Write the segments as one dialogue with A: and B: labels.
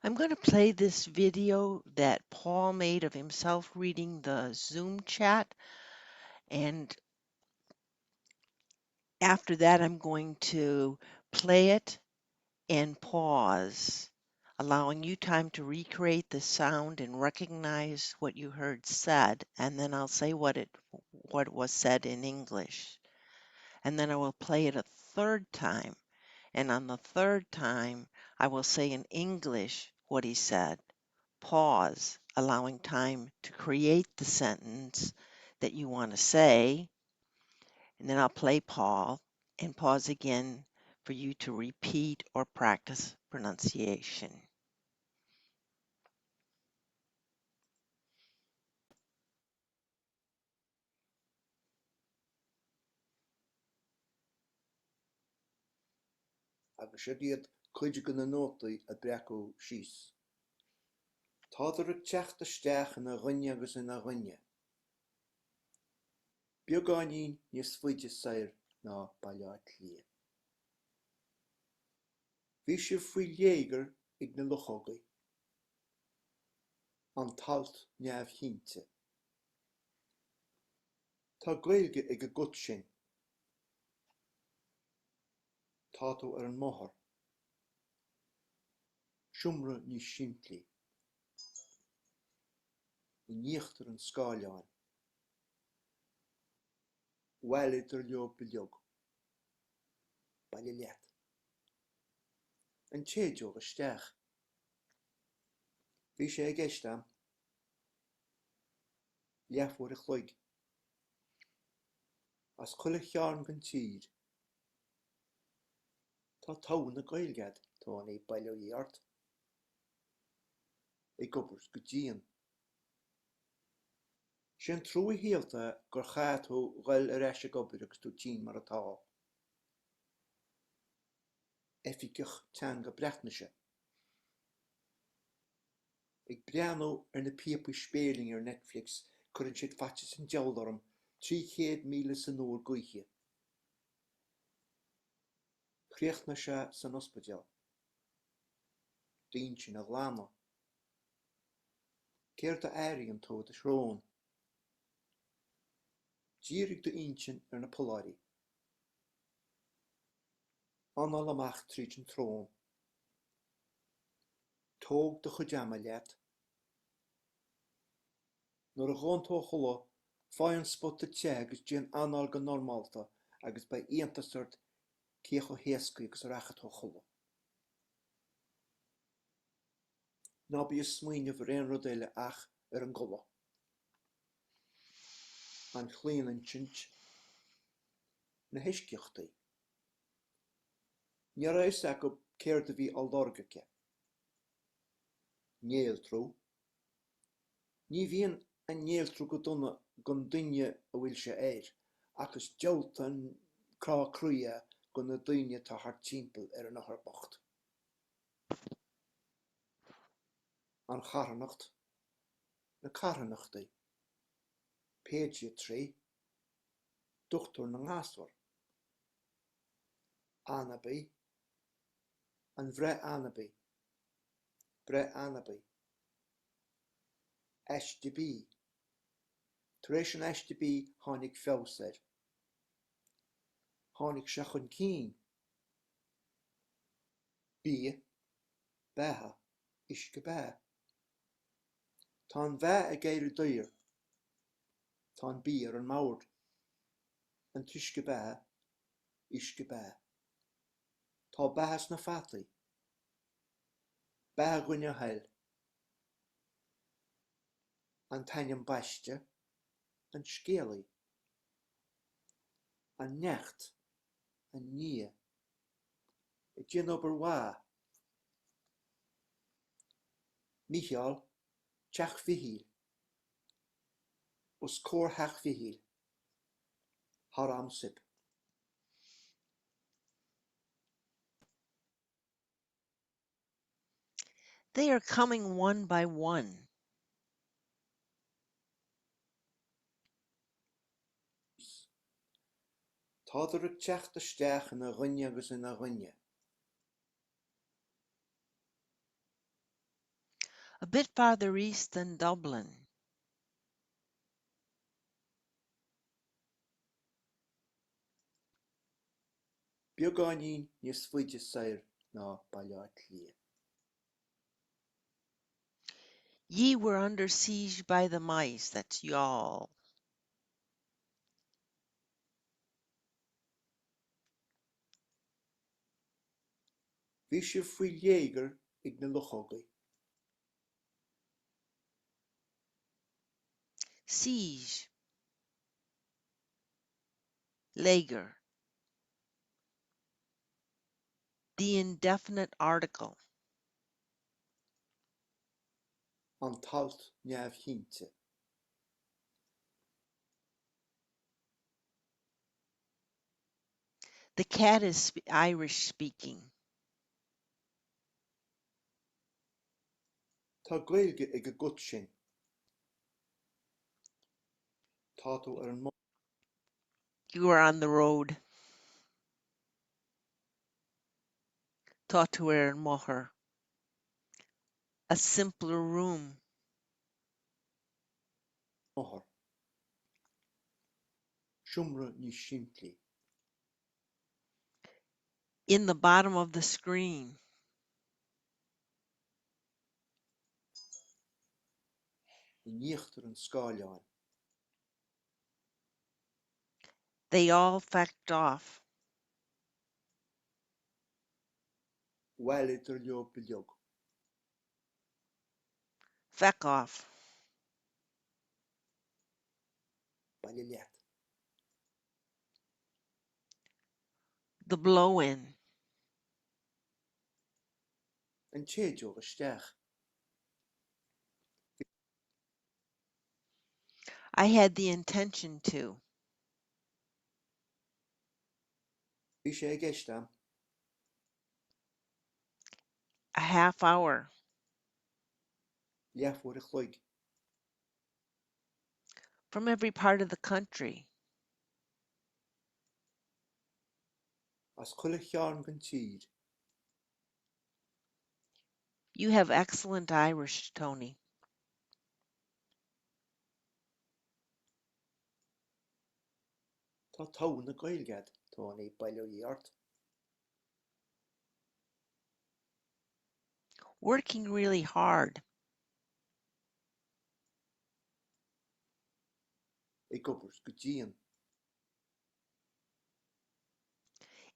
A: I'm going to play this video that Paul made of himself reading the Zoom chat, and after that, I'm going to play it and pause, allowing you time to recreate the sound and recognize what you heard said, and then I'll say what was said in English. And then I will play it a third time, and on the third time, I will say in English what he said. Pause, allowing time to create the sentence that you want to say, and then I'll play Paul and pause again for you to repeat or practice pronunciation.
B: Agus sé iad chuide go na nótaí a breacú síos. Táidir ag teach isteach ina dhuine agus ina dhuine. Beagáinín níos faide saoir ná bailát lia. Bhí sé faoi léigear ag na luchógaí. An talt neamhshínte. Tá Gaeilge ag a gut sin. Tá tú ar an mothair. Siomra níos siimplí. I níochtar an scáileáin. Bhailir leo beag. Baile leat. An téideoga isteach. Bhí sé ag éisteam. Leafhór a chloig. As chuile chearn gan tír. Tá toghan na Gaeilgead tá é bailí ort. Ag gobars go díon. Sin trúi héalta gur chaithú ghail ar eise gobar agus tú tín mar atá. Efigech teanga breithneise. Ag breanú ar na píopaí spéling ar Netflix churann siad faite san dealdarm 300,000 san uair gaoithe. Chríochna sé san ospidéal. Daoin sin a ghlánna. Céir do éirí an tóid is rón. Dírig do intin ar na poláirí. Anal amach tríd an trón. Tóg do chudeama leat. Nuair a ghóntó chola, fáin spotta te agus díon anal go normálta agus ba íontasart céach ó héascaí agus racható chola. Ná bí is smaoine bhar aon rud éile ach ar an gcola. An chlíon an tint na hisceachtaí. Ní raibh ag go céir de bhí aldorgacha. Néaltrú. Ní bhíonn an néaltrú go donna gon duine a bhfuil sé éir, agus deolta an crá cruia go na duine tá thar timpeall ar an athair bocht. An charanacht, na carhanachtaí. Peig.ie, Dúchtúr na ngásmhar. Annabí, an bhreith Annabí, breith Annabí. IsDB, tar éis an IsDB tháinig feabhsair. Tháinig sé chun cinn. Bí, beatha, isce beath. Tá an bheith ag éirí daoir. Tá an bí ar an mbord. An tuisce beath, isce beath. Tá beathas na fataí. Beath gúine heil. An tainneam baiste, an scéalaí. An necht, an nia. I dtíon obair mhá. Micheál, teach fihíl. Os cór theach fihíl. Thar amsib.
A: They are coming one by one.
B: Táidir ag teach isteach ina dhuine agus ina dhuine.
A: A bit farther east than Dublin.
B: Beagáinín níos faide saoir ná Baile Átha.
A: Ye were under siege by the mice, that's y'all.
B: Bhí sibh faoi léigear ag na luchógaí.
A: Siege. Lager. The indefinite article.
B: An talt neamhshínte.
A: The cat is Irish speaking.
B: Tá Gaeilge ag a gut sin. Tá tú ar an mó.
A: You are on the road. Tá tú ar an mother. A simpler room.
B: Mother. Siomra níos simplí.
A: In the bottom of the screen.
B: I níochtar an scáileáin.
A: They all fact off.
B: Bhhail idir leo beag.
A: Feck off.
B: Baile leat.
A: The blow-in.
B: An téideoga isteach.
A: I had the intention to.
B: Bhí sé ag éisteam.
A: A half hour.
B: Leathmhór a chloig.
A: From every part of the country.
B: As chuile chearn gan tír.
A: You have excellent Irish, Tony.
B: Tá toghan na Gaeilgead, Tony, Baile ort.
A: Working really hard.
B: Ag gobars go díon.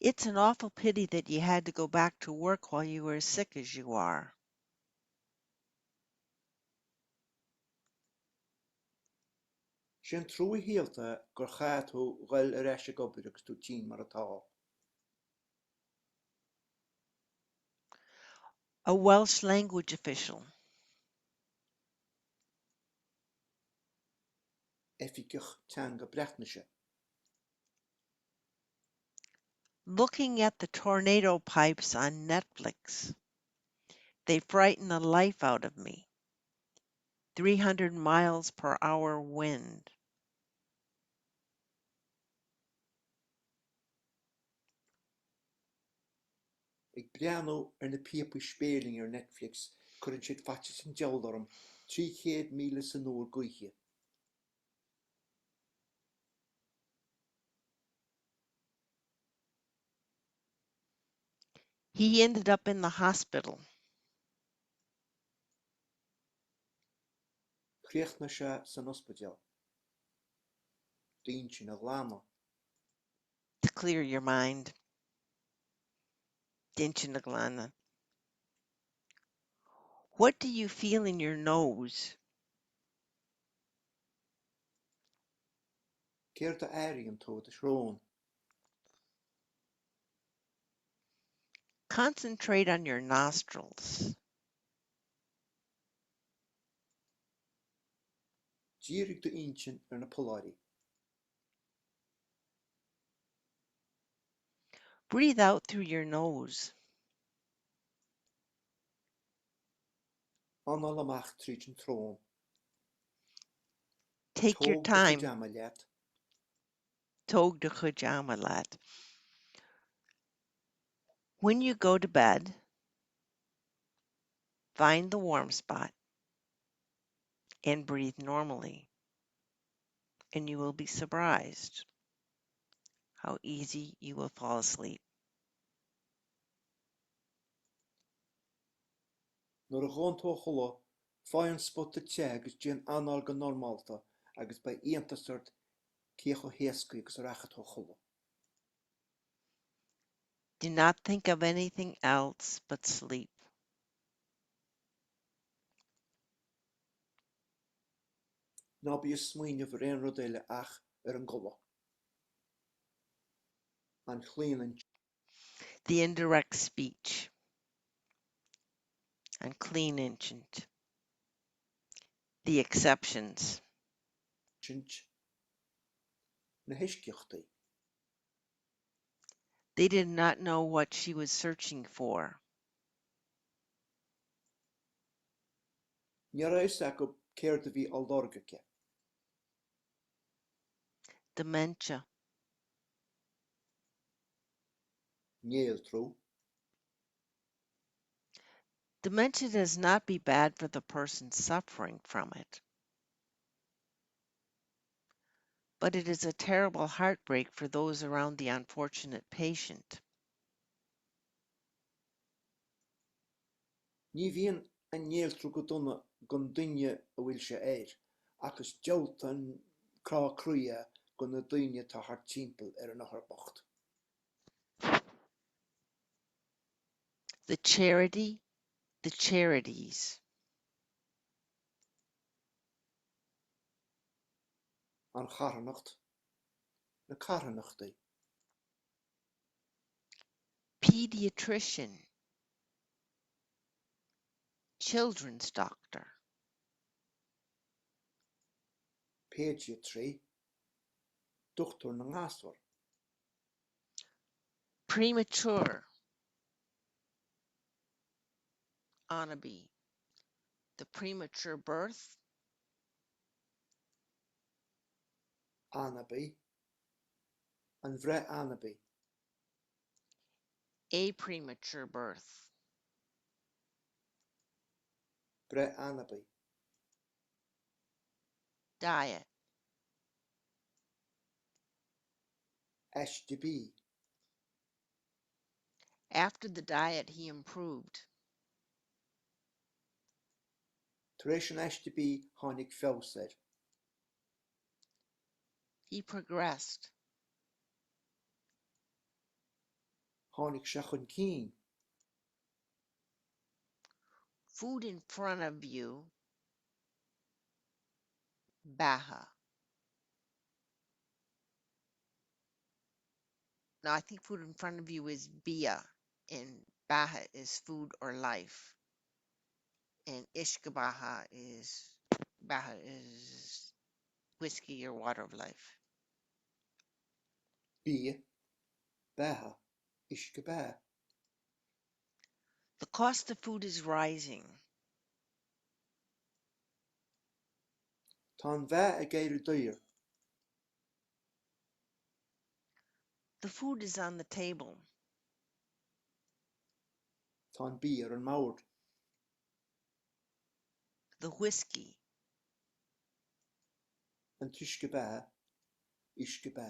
A: It's an awful pity that you had to go back to work while you were as sick as you are.
B: Sin trúi hialta gur chaith tú ghail ar eise gobar agus tú tín mar atá.
A: A Welsh language official.
B: Efficach teanga breithneise.
A: Looking at the tornado pipes on Netflix. They frighten the life out of me. 300 miles per hour wind.
B: Ag breanú ar na piapaí spéling ar Netflix churann siad faite san dealdarm 300,000 san uair gaoithe.
A: He ended up in the hospital.
B: Chríochna sé san ospidéal. Daoin sin a ghlánna.
A: To clear your mind. Dinch na glana. What do you feel in your nose?
B: Céir do éiríonn tú a shrón.
A: Concentrate on your nostrils.
B: Dírig do intin ar na poláirí.
A: Breathe out through your nose.
B: Anall amach tríd an trón.
A: Take your
B: Tóg de
A: time.
B: chudama leat.
A: Tog de chujamalat. When you go to bed, find the warm spot. and breathe normally, and you will be surprised how easy you will fall asleep.
B: Nuair a ghántó chola, fáin spotta te agus déan anál go normálta agus ba íontasart cíocha héascaí agus racható chola.
A: Do not think of anything else but sleep.
B: Ná bí smaoine bhar réon rud éile ach ar an gcola. An chlíonann
A: The indirect speech and clean ancient. The exceptions.
B: tint na hisceachtaí.
A: They did not know what she was searching for.
B: Ní raibh go céir a bhí aldorgacha.
A: Dementia.
B: Néal trú.
A: Dementia does not be bad for the person suffering from it, but it is a terrible heartbreak for those around the unfortunate patient.
B: Ní bhíonn an néal trú go donna gon duine a bhfuil sé éir, agus dealt an crá cruia go na duine tá thar timpeall ar an achar bocht.
A: The charity, the charities.
B: An charanacht na caranachtaí.
A: Pediatrician. Children's doctor.
B: Péidiatrí dochtúir na ngásmhar.
A: Premature. Anabe. The premature birth.
B: Anabe. An bhre anabe.
A: A premature birth.
B: Bre anabe.
A: Diet.
B: Eishtibí.
A: After the diet, he improved.
B: Tar éis an eishtibí tháinig feabhsair.
A: He progressed.
B: Tháinig sé chun cín.
A: Food in front of you. Baha. Now, I think food in front of you is bia, and baha is food or life. And ishkabaha is baha is whiskey or water of life.
B: Bí. Beha. Isce be.
A: The cost of food is rising.
B: Tá bheith a géirí daoir.
A: The food is on the table.
B: Tá bí ar an mabhart.
A: The whiskey.
B: An tuisce be. Isce be.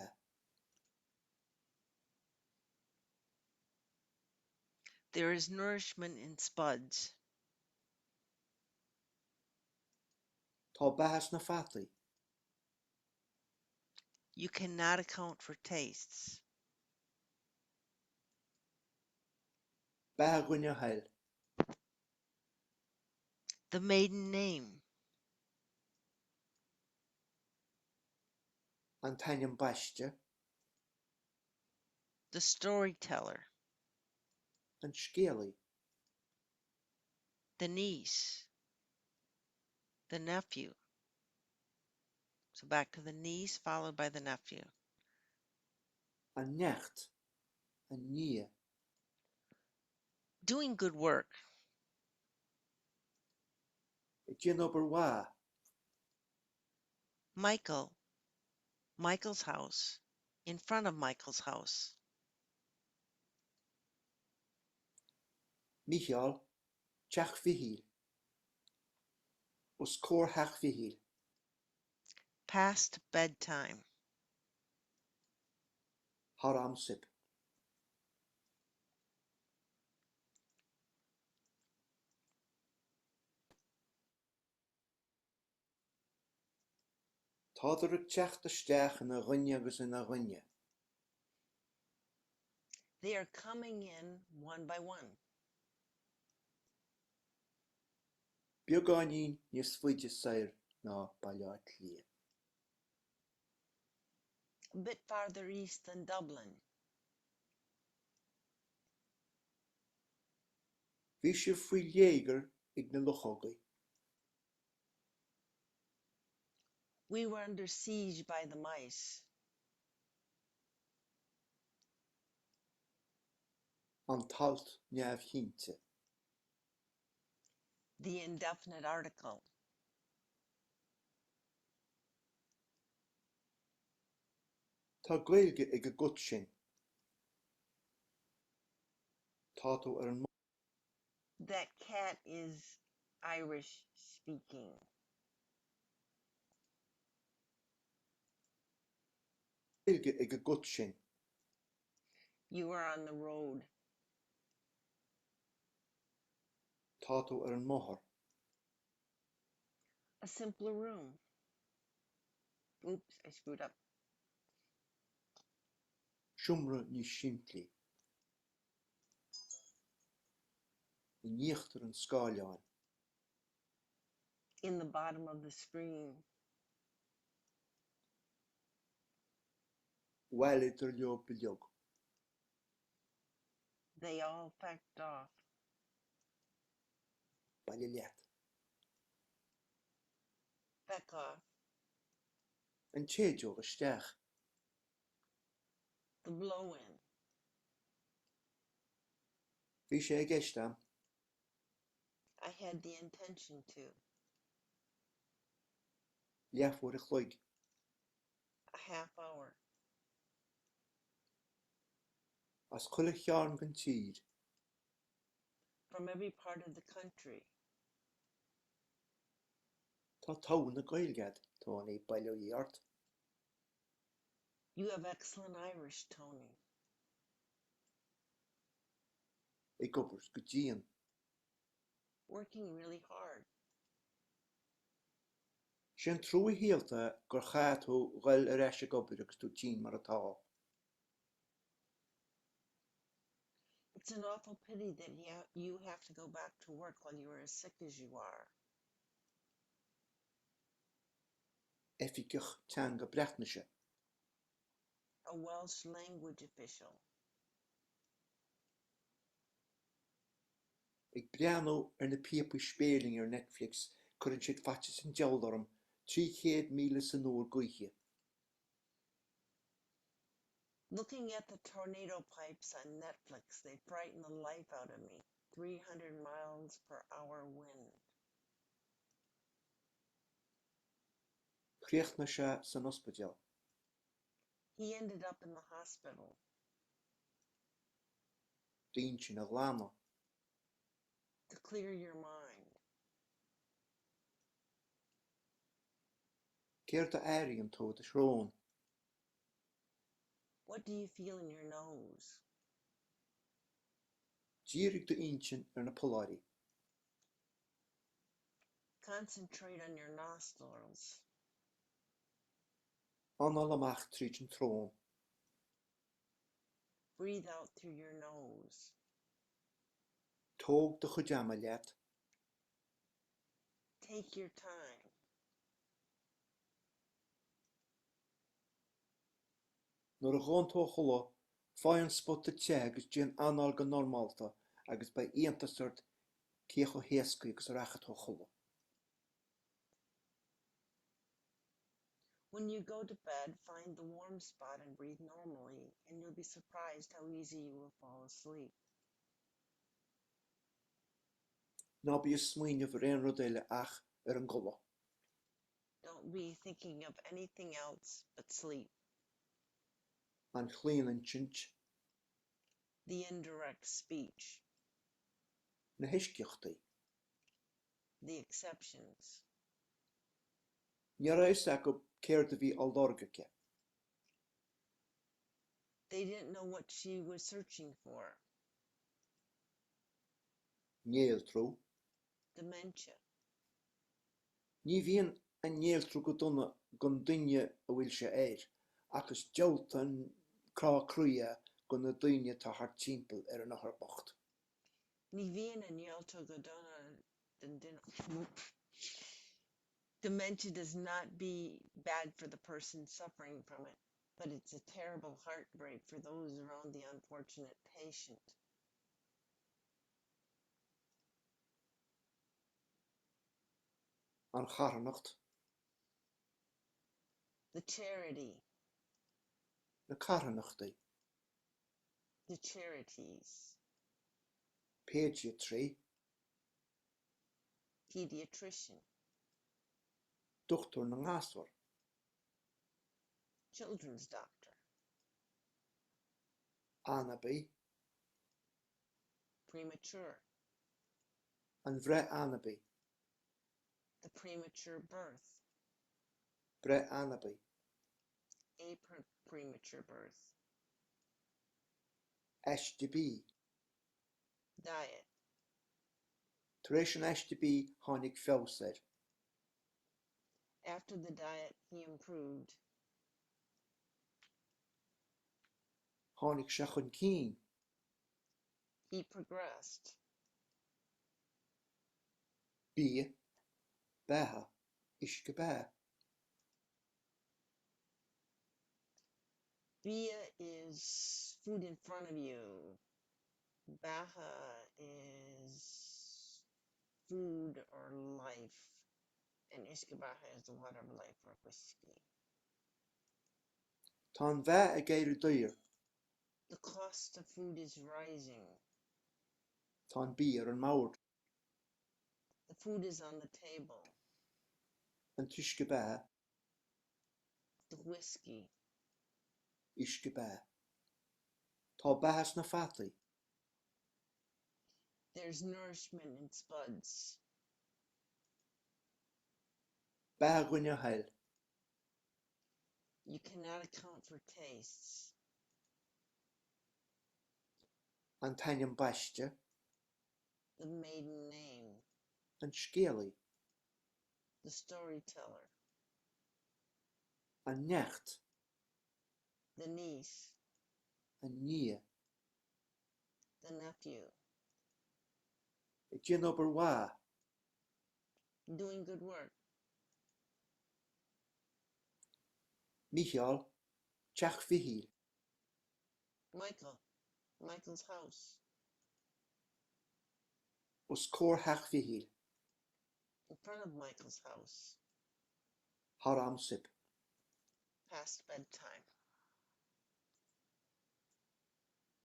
A: There is nourishment in spuds.
B: Tá behas na fataí.
A: You cannot account for tastes.
B: Beha gine heil.
A: The maiden name.
B: An tainnean baiste.
A: The storyteller.
B: An scéalaí.
A: The niece. The nephew. So back to the niece, followed by the nephew.
B: An necht. An ní.
A: Doing good work.
B: I gin obair bhá.
A: Michael. Michael's house. In front of Michael's house.
B: Michael. Teach fihíl. os cór heach fihíl,
A: Past bedtime.
B: har amsib. Táidir ag teacht isteach ina dhuine agus ina dhuine.
A: They are coming in one by one.
B: Beagáinín níos faide saoir ná bailát lia.
A: A bit farther east than Dublin.
B: Bhí sé faoi léigear ag na luchógaí.
A: We were under siege by the mice.
B: An talt neamhshínte.
A: The indefinite article.
B: Tá Gaeilge ag a gut sin. Tá tú ar an
A: That cat is Irish speaking.
B: Gaeilge ag a gut sin.
A: You are on the road.
B: Tá tú ar an máthair.
A: A simpler room. Oops, I screwed up.
B: Siomra níos simplí. I níochtar an scáileáin.
A: In the bottom of the screen.
B: Bhhail idir leo beag.
A: They all packed off.
B: Baile leat.
A: Back off.
B: An téideoga isteach.
A: The blow-in.
B: Bhí sé ag éisteam.
A: I had the intention to.
B: Leafhór a chloig.
A: A half hour.
B: As chuile chearn gan tír.
A: From every part of the country.
B: Tá toghan na Gaeilgead tá é baile í ort.
A: You have excellent Irish, Tony.
B: Ag gobars go díon.
A: Working really hard.
B: Sin trúi héalta gur chaith tú ghail ar eise gobar agus tú tín mar atá.
A: It's an awful pity that you have to go back to work while you are as sick as you are.
B: Efigech teanga breithneise.
A: A Welsh language official.
B: Ag breanú ar na peapaí spéling ar Netflix churann siad faite san dealdarm 300,000 san uair gaoithe.
A: Looking at the tornado pipes on Netflix, they frighten the life out of me. 300 miles per hour wind.
B: Chríochna sé san ospidéal.
A: He ended up in the hospital.
B: Daoin sin a ghlánna.
A: To clear your mind.
B: Céir do éiríonn tú de shrón.
A: What do you feel in your nose?
B: Dírig do intin ar na poláirí.
A: Concentrate on your nostrils.
B: Anal amach tríd an trón.
A: Breathe out through your nose.
B: Tóg do chudeama leat.
A: Take your time.
B: Nuair a gháin tú chola, fáin an spotta te agus díon anal go normálta agus ba íontasart céach ó héascaí agus racha tú chola.
A: When you go to bed, find the warm spot and breathe normally, and you'll be surprised how easy you will fall asleep.
B: Ná bí is smaoineh ar aon rud eile ach ar an gcolla.
A: Don't be thinking of anything else but sleep.
B: An chlíon an tint
A: The indirect speech.
B: na hisceachtaí.
A: The exceptions.
B: Níor is go céir de bhí aldorgacha.
A: They didn't know what she was searching for.
B: Néaltrú.
A: Dementia.
B: Ní bhíonn an néaltrú go donna gon duine a bhfuil sé éir, agus deolta an crá cruia go na duine tá thar timpeall ar an nachar bocht.
A: Ní bhíonn an néalta go donna den Dementia does not be bad for the person suffering from it, but it's a terrible heartbreak for those around the unfortunate patient.
B: An charanacht.
A: The charity,
B: Na caranachtaí.
A: the charities,
B: Péidiatrí.
A: pediatrician,
B: Dochtúir na ngasúir.
A: children's doctor,
B: Annabaí.
A: premature,
B: An bhreith Annabaí.
A: the premature birth,
B: Breith Annabaí.
A: a premature birth,
B: Eisdibí.
A: diet,
B: Tar éis an eisdibí tháinig feabhsair.
A: after the diet he improved,
B: Tháinig sé chun cín.
A: he progressed,
B: Bí. Beatha. Uisce beith.
A: Bia is food in front of you. Baha is food or life. And Iskabaha is the water of life or whiskey.
B: Tá an bheith a géirí daoir.
A: The cost of food is rising.
B: Tá an bí ar an mbord.
A: The food is on the table.
B: An tuisce beith.
A: The whiskey.
B: Uisce beith. Tá beithas na fataí.
A: There's nourishment in spuds.
B: Beith ghine heil.
A: You cannot account for tastes.
B: An tainneam baiste.
A: The maiden name.
B: An scéalaí.
A: The storyteller.
B: An necht.
A: The niece.
B: An ní.
A: The nephew.
B: I dtí obair mhaith.
A: Doing good work.
B: Micheál. Teach fihíl.
A: Michael. Michael's house.
B: Os cór theach fihíl.
A: In front of Michael's house.
B: Thar amsib.
A: Past bedtime.